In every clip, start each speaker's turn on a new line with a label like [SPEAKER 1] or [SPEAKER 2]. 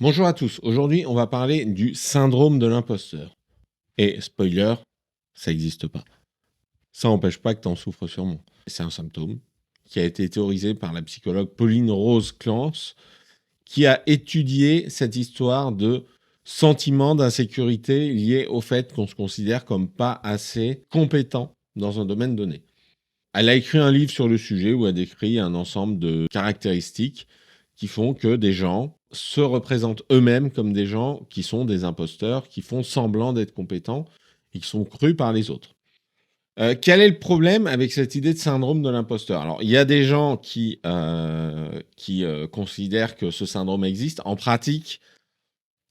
[SPEAKER 1] Bonjour à tous, aujourd'hui on va parler du syndrome de l'imposteur. Et spoiler, ça n'existe pas. Ça n'empêche pas que tu en souffres sûrement. C'est un symptôme qui a été théorisé par la psychologue Pauline Rose Clance, qui a étudié cette histoire de sentiment d'insécurité lié au fait qu'on se considère comme pas assez compétent dans un domaine donné. Elle a écrit un livre sur le sujet où elle décrit un ensemble de caractéristiques qui font que des gens se représentent eux-mêmes comme des gens qui sont des imposteurs, qui font semblant d'être compétents et qui sont crus par les autres. Quel est le problème avec cette idée de syndrome de l'imposteur? Alors, il y a des gens qui considèrent que ce syndrome existe. En pratique,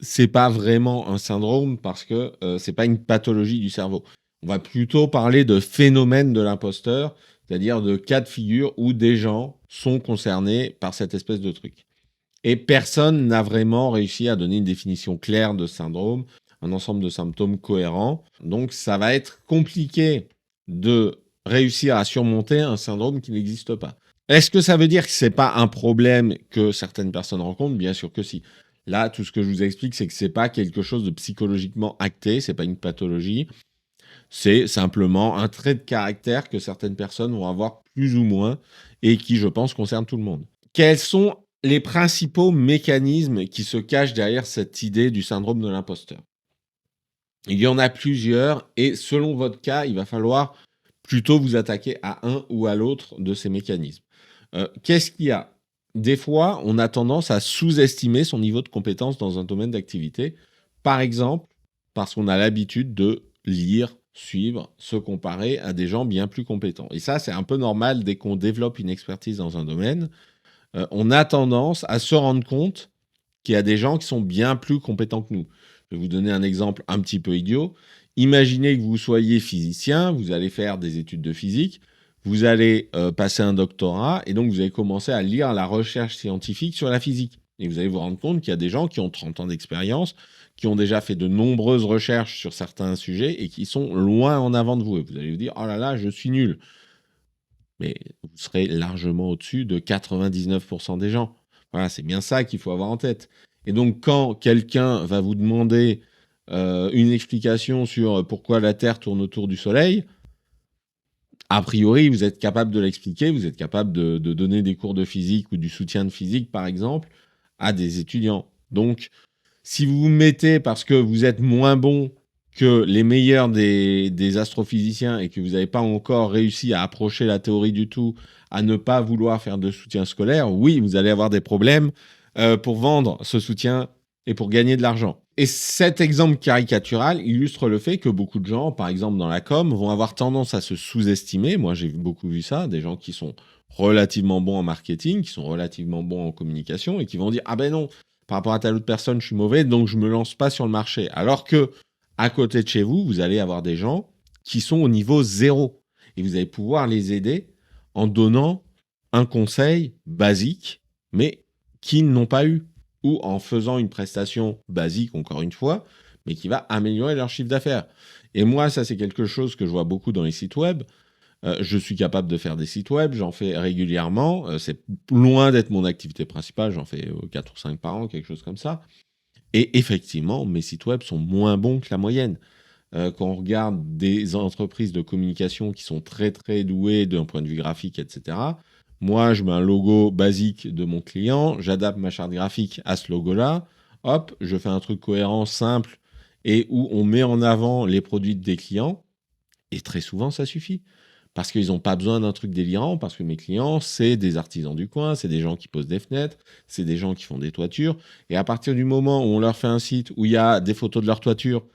[SPEAKER 1] c'est pas vraiment un syndrome parce que c'est pas une pathologie du cerveau. On va plutôt parler de phénomène de l'imposteur, c'est-à-dire de cas de figure où des gens sont concernés par cette espèce de truc. Et personne n'a vraiment réussi à donner une définition claire de syndrome, un ensemble de symptômes cohérents. Donc ça va être compliqué de réussir à surmonter un syndrome qui n'existe pas. Est-ce que ça veut dire que c'est pas un problème que certaines personnes rencontrent? Bien sûr que si. Là, tout ce que je vous explique, c'est que c'est pas quelque chose de psychologiquement acté, c'est pas une pathologie. C'est simplement un trait de caractère que certaines personnes vont avoir plus ou moins et qui, je pense, concerne tout le monde. Quels sont les principaux mécanismes qui se cachent derrière cette idée du syndrome de l'imposteur? Il y en a plusieurs et selon votre cas, il va falloir plutôt vous attaquer à un ou à l'autre de ces mécanismes. Qu'est-ce qu'il y a? Des fois, on a tendance à sous-estimer son niveau de compétence dans un domaine d'activité. Par exemple, parce qu'on a l'habitude de lire, suivre, se comparer à des gens bien plus compétents. Et ça, c'est un peu normal dès qu'on développe une expertise dans un domaine. On a tendance à se rendre compte qu'il y a des gens qui sont bien plus compétents que nous. Je vais vous donner un exemple un petit peu idiot. Imaginez que vous soyez physicien, vous allez faire des études de physique, vous allez passer un doctorat, et donc vous allez commencer à lire la recherche scientifique sur la physique. Et vous allez vous rendre compte qu'il y a des gens qui ont 30 ans d'expérience, qui ont déjà fait de nombreuses recherches sur certains sujets et qui sont loin en avant de vous. Et vous allez vous dire, oh là là, je suis nul. Mais vous serez largement au-dessus de 99% des gens. Voilà, c'est bien ça qu'il faut avoir en tête. Et donc, quand quelqu'un va vous demander une explication sur pourquoi la Terre tourne autour du Soleil, a priori, vous êtes capable de l'expliquer, vous êtes capable de donner des cours de physique ou du soutien de physique, par exemple, à des étudiants. Donc, si vous vous mettez parce que vous êtes moins bon que les meilleurs des astrophysiciens et que vous n'avez pas encore réussi à approcher la théorie du tout, à ne pas vouloir faire de soutien scolaire, oui, vous allez avoir des problèmes pour vendre ce soutien et pour gagner de l'argent. Et cet exemple caricatural illustre le fait que beaucoup de gens, par exemple dans la com, vont avoir tendance à se sous-estimer. Moi, j'ai beaucoup vu ça, des gens qui sont relativement bons en marketing, qui sont relativement bons en communication et qui vont dire « Ah ben non, par rapport à telle autre personne, je suis mauvais, donc je me lance pas sur le marché. » Alors que à côté de chez vous, vous allez avoir des gens qui sont au niveau zéro et vous allez pouvoir les aider en donnant un conseil basique, mais qu'ils n'ont pas eu, ou en faisant une prestation basique, encore une fois, mais qui va améliorer leur chiffre d'affaires. Et moi, ça, c'est quelque chose que je vois beaucoup dans les sites web. Je suis capable de faire des sites web, j'en fais régulièrement. C'est loin d'être mon activité principale, j'en fais 4 ou 5 par an, quelque chose comme ça. Et effectivement, mes sites web sont moins bons que la moyenne. Quand on regarde des entreprises de communication qui sont très très douées d'un point de vue graphique, etc., moi, je mets un logo basique de mon client, j'adapte ma charte graphique à ce logo-là, hop, je fais un truc cohérent, simple, et où on met en avant les produits des clients, et très souvent, ça suffit. Parce qu'ils n'ont pas besoin d'un truc délirant, parce que mes clients, c'est des artisans du coin, c'est des gens qui posent des fenêtres, c'est des gens qui font des toitures. Et à partir du moment où on leur fait un site où il y a des photos de leur toiture,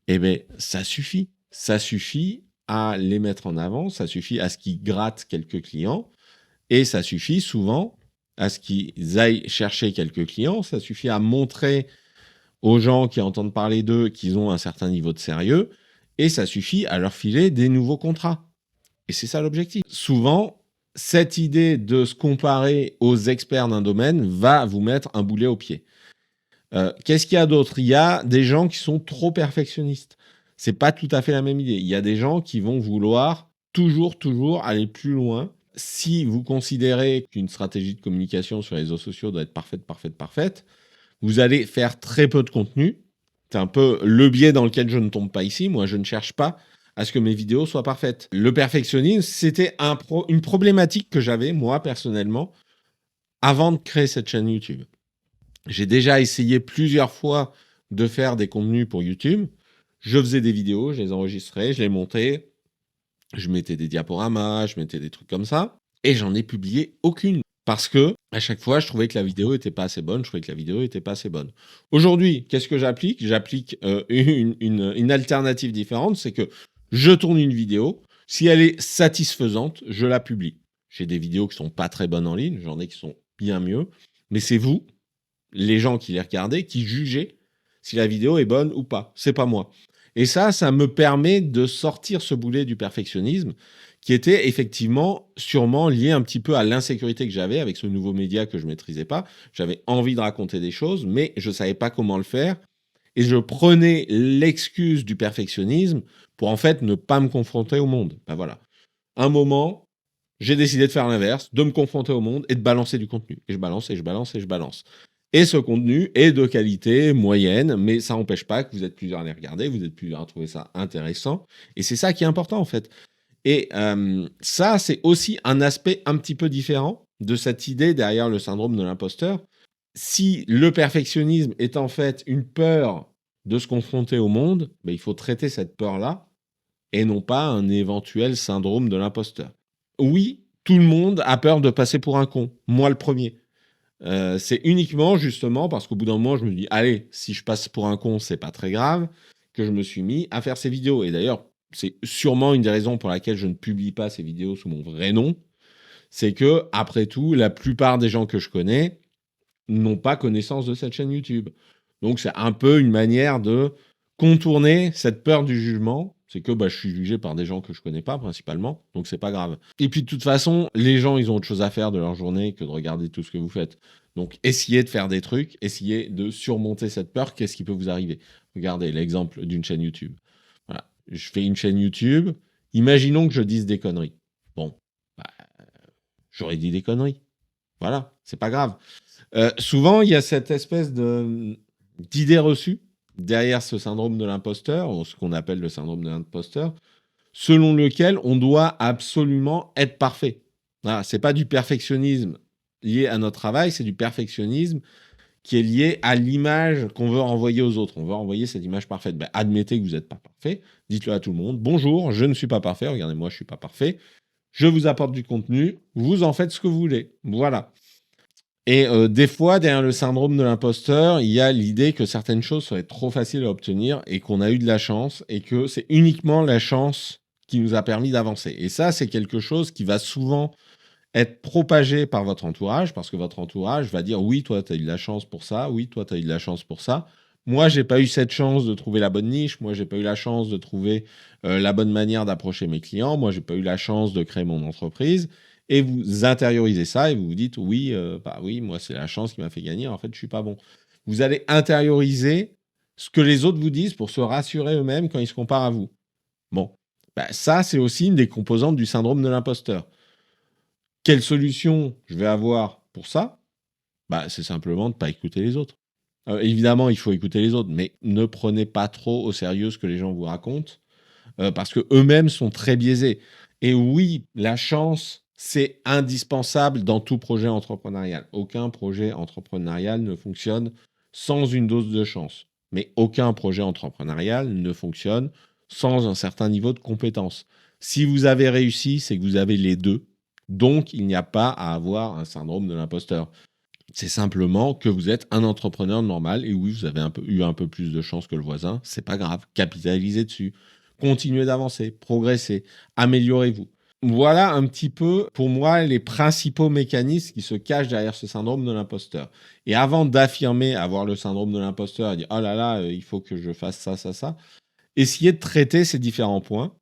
[SPEAKER 1] eh bien, ça suffit. Ça suffit à les mettre en avant, ça suffit à ce qu'ils grattent quelques clients, et ça suffit souvent à ce qu'ils aillent chercher quelques clients, ça suffit à montrer aux gens qui entendent parler d'eux qu'ils ont un certain niveau de sérieux, et ça suffit à leur filer des nouveaux contrats. Et c'est ça l'objectif. Souvent, cette idée de se comparer aux experts d'un domaine va vous mettre un boulet au pied. Qu'est-ce qu'il y a d'autre? Il y a des gens qui sont trop perfectionnistes. C'est pas tout à fait la même idée. Il y a des gens qui vont vouloir toujours aller plus loin. Si vous considérez qu'une stratégie de communication sur les réseaux sociaux doit être parfaite, vous allez faire très peu de contenu. C'est un peu le biais dans lequel je ne tombe pas ici. Moi, je ne cherche pas à ce que mes vidéos soient parfaites. Le perfectionnisme, c'était une problématique que j'avais, moi, personnellement, avant de créer cette chaîne YouTube. J'ai déjà essayé plusieurs fois de faire des contenus pour YouTube. Je faisais des vidéos, je les enregistrais, je les montais, je mettais des diaporamas, je mettais des trucs comme ça, et j'en ai publié aucune. Parce que à chaque fois, je trouvais que la vidéo n'était pas assez bonne, Aujourd'hui, qu'est-ce que j'applique? J'applique une alternative différente, c'est que je tourne une vidéo, si elle est satisfaisante, je la publie. J'ai des vidéos qui sont pas très bonnes en ligne, j'en ai qui sont bien mieux, mais c'est vous, les gens qui les regardez, qui jugez si la vidéo est bonne ou pas. C'est pas moi. Et ça me permet de sortir ce boulet du perfectionnisme qui était effectivement sûrement lié un petit peu à l'insécurité que j'avais avec ce nouveau média que je maîtrisais pas. J'avais envie de raconter des choses, mais je savais pas comment le faire. Et je prenais l'excuse du perfectionnisme pour en fait ne pas me confronter au monde. Ben voilà. Un moment, j'ai décidé de faire l'inverse, de me confronter au monde et de balancer du contenu. Et je balance, et je balance, et je balance. Et ce contenu est de qualité moyenne, mais ça n'empêche pas que vous êtes plusieurs à les regarder, vous êtes plusieurs à trouver ça intéressant. Et c'est ça qui est important, en fait. Et ça, c'est aussi un aspect un petit peu différent de cette idée derrière le syndrome de l'imposteur. Si le perfectionnisme est en fait une peur de se confronter au monde, ben, il faut traiter cette peur-là et non pas un éventuel syndrome de l'imposteur. Oui, tout le monde a peur de passer pour un con, moi le premier. C'est uniquement justement parce qu'au bout d'un moment, je me dis, allez, si je passe pour un con, c'est pas très grave, que je me suis mis à faire ces vidéos. Et d'ailleurs, c'est sûrement une des raisons pour laquelle je ne publie pas ces vidéos sous mon vrai nom. C'est que, après tout, la plupart des gens que je connais n'ont pas connaissance de cette chaîne YouTube. Donc, c'est un peu une manière de contourner cette peur du jugement. C'est que je suis jugé par des gens que je connais pas principalement, donc c'est pas grave. Et puis de toute façon, les gens, ils ont autre chose à faire de leur journée que de regarder tout ce que vous faites. Donc essayez de faire des trucs, essayez de surmonter cette peur, qu'est-ce qui peut vous arriver? Regardez l'exemple d'une chaîne YouTube. Voilà, je fais une chaîne YouTube, imaginons que je dise des conneries. Bon, j'aurais dit des conneries. Voilà, c'est pas grave. Souvent, il y a cette espèce d'idée reçue derrière ce syndrome de l'imposteur, ou ce qu'on appelle le syndrome de l'imposteur, selon lequel on doit absolument être parfait. Voilà, c'est pas du perfectionnisme lié à notre travail, c'est du perfectionnisme qui est lié à l'image qu'on veut renvoyer aux autres. On veut renvoyer cette image parfaite. Ben, admettez que vous n'êtes pas parfait, dites-le à tout le monde. Bonjour, je ne suis pas parfait, regardez-moi, je ne suis pas parfait. Je vous apporte du contenu, vous en faites ce que vous voulez. Voilà. Et des fois, derrière le syndrome de l'imposteur, il y a l'idée que certaines choses seraient trop faciles à obtenir et qu'on a eu de la chance et que c'est uniquement la chance qui nous a permis d'avancer. Et ça, c'est quelque chose qui va souvent être propagé par votre entourage parce que votre entourage va dire oui, toi, tu as eu de la chance pour ça, oui, toi, tu as eu de la chance pour ça. Moi, j'ai pas eu cette chance de trouver la bonne niche. Moi, j'ai pas eu la chance de trouver la bonne manière d'approcher mes clients. Moi, j'ai pas eu la chance de créer mon entreprise. Et vous intériorisez ça et vous vous dites oui, oui, moi c'est la chance qui m'a fait gagner. En fait, je suis pas bon. Vous allez intérioriser ce que les autres vous disent pour se rassurer eux-mêmes quand ils se comparent à vous. Bon, ça c'est aussi une des composantes du syndrome de l'imposteur. Quelle solution je vais avoir pour ça? C'est simplement de ne pas écouter les autres. Évidemment, il faut écouter les autres, mais ne prenez pas trop au sérieux ce que les gens vous racontent, parce qu'eux-mêmes sont très biaisés. Et oui, la chance, c'est indispensable dans tout projet entrepreneurial. Aucun projet entrepreneurial ne fonctionne sans une dose de chance. Mais aucun projet entrepreneurial ne fonctionne sans un certain niveau de compétence. Si vous avez réussi, c'est que vous avez les deux. Donc, il n'y a pas à avoir un syndrome de l'imposteur. C'est simplement que vous êtes un entrepreneur normal et oui, vous avez eu un peu plus de chance que le voisin. C'est pas grave. Capitalisez dessus. Continuez d'avancer, progressez, améliorez-vous. Voilà un petit peu, pour moi, les principaux mécanismes qui se cachent derrière ce syndrome de l'imposteur. Et avant d'affirmer avoir le syndrome de l'imposteur et dire « Oh là là, il faut que je fasse ça, ça, ça », essayez de traiter ces différents points.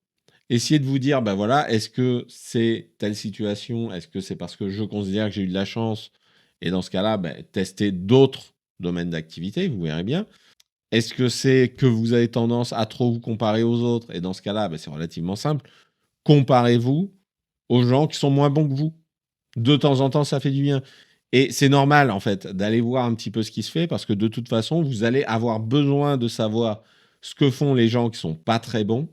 [SPEAKER 1] Essayez de vous dire, voilà, est-ce que c'est telle situation? Est-ce que c'est parce que je considère que j'ai eu de la chance? Et dans ce cas-là, testez d'autres domaines d'activité, vous verrez bien. Est-ce que c'est que vous avez tendance à trop vous comparer aux autres? Et dans ce cas-là, c'est relativement simple. Comparez-vous aux gens qui sont moins bons que vous. De temps en temps, ça fait du bien. Et c'est normal, en fait, d'aller voir un petit peu ce qui se fait parce que de toute façon, vous allez avoir besoin de savoir ce que font les gens qui sont pas très bons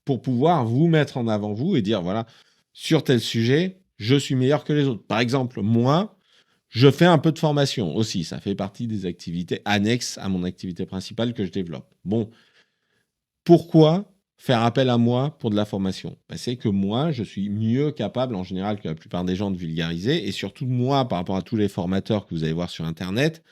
[SPEAKER 1] pour pouvoir vous mettre en avant vous et dire, voilà, sur tel sujet, je suis meilleur que les autres. Par exemple, moi, je fais un peu de formation aussi. Ça fait partie des activités annexes à mon activité principale que je développe. Bon, pourquoi faire appel à moi pour de la formation? Ben, c'est que moi, je suis mieux capable en général que la plupart des gens de vulgariser et surtout moi, par rapport à tous les formateurs que vous allez voir sur Internet,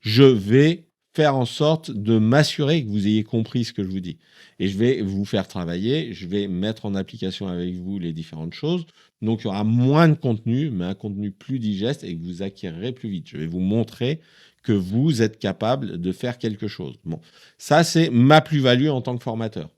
[SPEAKER 1] je vais faire en sorte de m'assurer que vous ayez compris ce que je vous dis. Et je vais vous faire travailler, je vais mettre en application avec vous les différentes choses. Donc, il y aura moins de contenu, mais un contenu plus digeste et que vous acquérerez plus vite. Je vais vous montrer que vous êtes capable de faire quelque chose. Bon, ça, c'est ma plus-value en tant que formateur.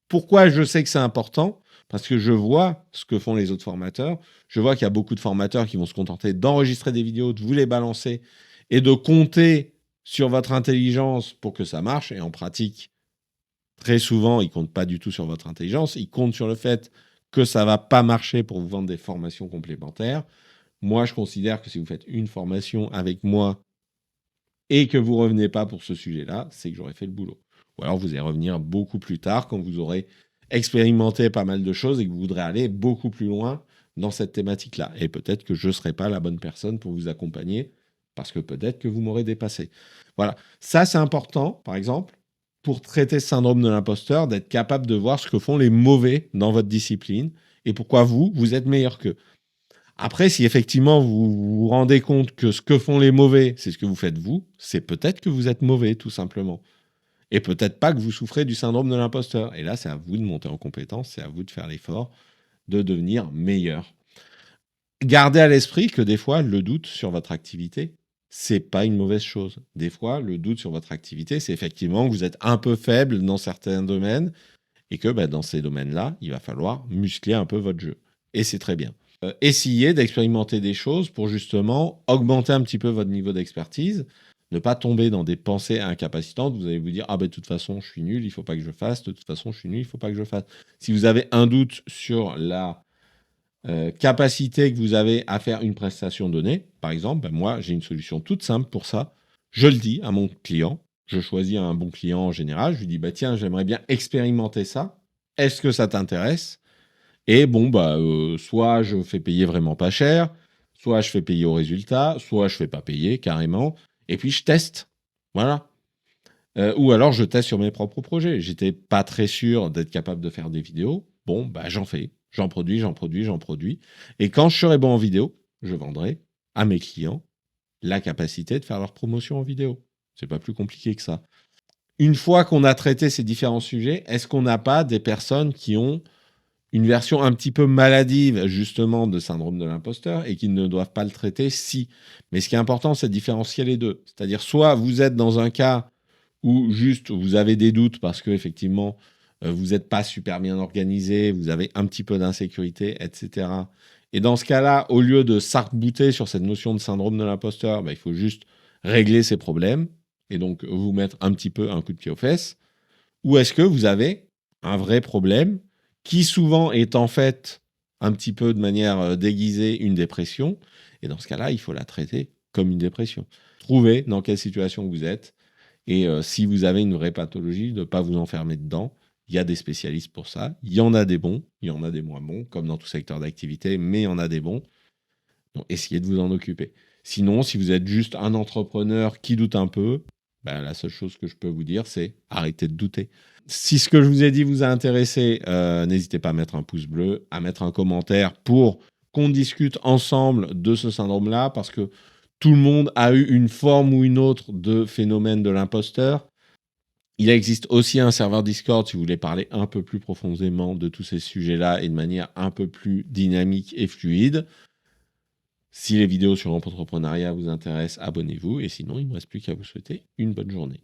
[SPEAKER 1] Pourquoi je sais que c'est important? Parce que je vois ce que font les autres formateurs. Je vois qu'il y a beaucoup de formateurs qui vont se contenter d'enregistrer des vidéos, de vous les balancer et de compter sur votre intelligence pour que ça marche. Et en pratique, très souvent, ils ne comptent pas du tout sur votre intelligence. Ils comptent sur le fait que ça ne va pas marcher pour vous vendre des formations complémentaires. Moi, je considère que si vous faites une formation avec moi et que vous ne revenez pas pour ce sujet-là, c'est que j'aurais fait le boulot. Ou alors vous allez revenir beaucoup plus tard quand vous aurez expérimenté pas mal de choses et que vous voudrez aller beaucoup plus loin dans cette thématique-là. Et peut-être que je ne serai pas la bonne personne pour vous accompagner parce que peut-être que vous m'aurez dépassé. Voilà. Ça, c'est important, par exemple, pour traiter ce syndrome de l'imposteur, d'être capable de voir ce que font les mauvais dans votre discipline et pourquoi vous êtes meilleur qu'eux. Après, si effectivement vous vous rendez compte que ce que font les mauvais, c'est ce que vous faites vous, c'est peut-être que vous êtes mauvais, tout simplement. Et peut-être pas que vous souffrez du syndrome de l'imposteur. Et là, c'est à vous de monter en compétence, c'est à vous de faire l'effort de devenir meilleur. Gardez à l'esprit que des fois, le doute sur votre activité, c'est pas une mauvaise chose. Des fois, le doute sur votre activité, c'est effectivement que vous êtes un peu faible dans certains domaines et que dans ces domaines-là, il va falloir muscler un peu votre jeu. Et c'est très bien. Essayez d'expérimenter des choses pour justement augmenter un petit peu votre niveau d'expertise, ne pas tomber dans des pensées incapacitantes. Vous allez vous dire, ah ben de toute façon, je suis nul, il ne faut pas que je fasse, de toute façon, je suis nul, il ne faut pas que je fasse. Si vous avez un doute sur la capacité que vous avez à faire une prestation donnée, par exemple, moi, j'ai une solution toute simple pour ça. Je le dis à mon client, je choisis un bon client en général, je lui dis, tiens, j'aimerais bien expérimenter ça. Est-ce que ça t'intéresse? Et soit je fais payer vraiment pas cher, soit je fais payer au résultat, soit je fais pas payer carrément, et puis je teste. Voilà. Ou alors je teste sur mes propres projets. J'étais pas très sûr d'être capable de faire des vidéos. Bon, j'en fais. J'en produis, j'en produis, j'en produis. Et quand je serai bon en vidéo, je vendrai à mes clients la capacité de faire leur promotion en vidéo. C'est pas plus compliqué que ça. Une fois qu'on a traité ces différents sujets, est-ce qu'on n'a pas des personnes qui ont une version un petit peu maladive, justement, de syndrome de l'imposteur et qui ne doivent pas le traiter? Si. Mais ce qui est important, c'est de différencier les deux. C'est-à-dire, soit vous êtes dans un cas où juste vous avez des doutes parce que effectivement vous n'êtes pas super bien organisé, vous avez un petit peu d'insécurité, etc. Et dans ce cas-là, au lieu de s'arc-bouter sur cette notion de syndrome de l'imposteur, il faut juste régler ces problèmes et donc vous mettre un petit peu un coup de pied aux fesses. Ou est-ce que vous avez un vrai problème qui souvent est en fait un petit peu de manière déguisée une dépression, et dans ce cas-là, il faut la traiter comme une dépression. Trouvez dans quelle situation vous êtes, et si vous avez une vraie pathologie, ne pas vous enfermer dedans. Il y a des spécialistes pour ça. Il y en a des bons, il y en a des moins bons, comme dans tout secteur d'activité, mais il y en a des bons. Donc, essayez de vous en occuper. Sinon, si vous êtes juste un entrepreneur qui doute un peu, la seule chose que je peux vous dire, c'est arrêtez de douter. Si ce que je vous ai dit vous a intéressé, n'hésitez pas à mettre un pouce bleu, à mettre un commentaire pour qu'on discute ensemble de ce syndrome-là, parce que tout le monde a eu une forme ou une autre de phénomène de l'imposteur. Il existe aussi un serveur Discord si vous voulez parler un peu plus profondément de tous ces sujets-là et de manière un peu plus dynamique et fluide. Si les vidéos sur l'entrepreneuriat vous intéressent, abonnez-vous. Et sinon, il ne me reste plus qu'à vous souhaiter une bonne journée.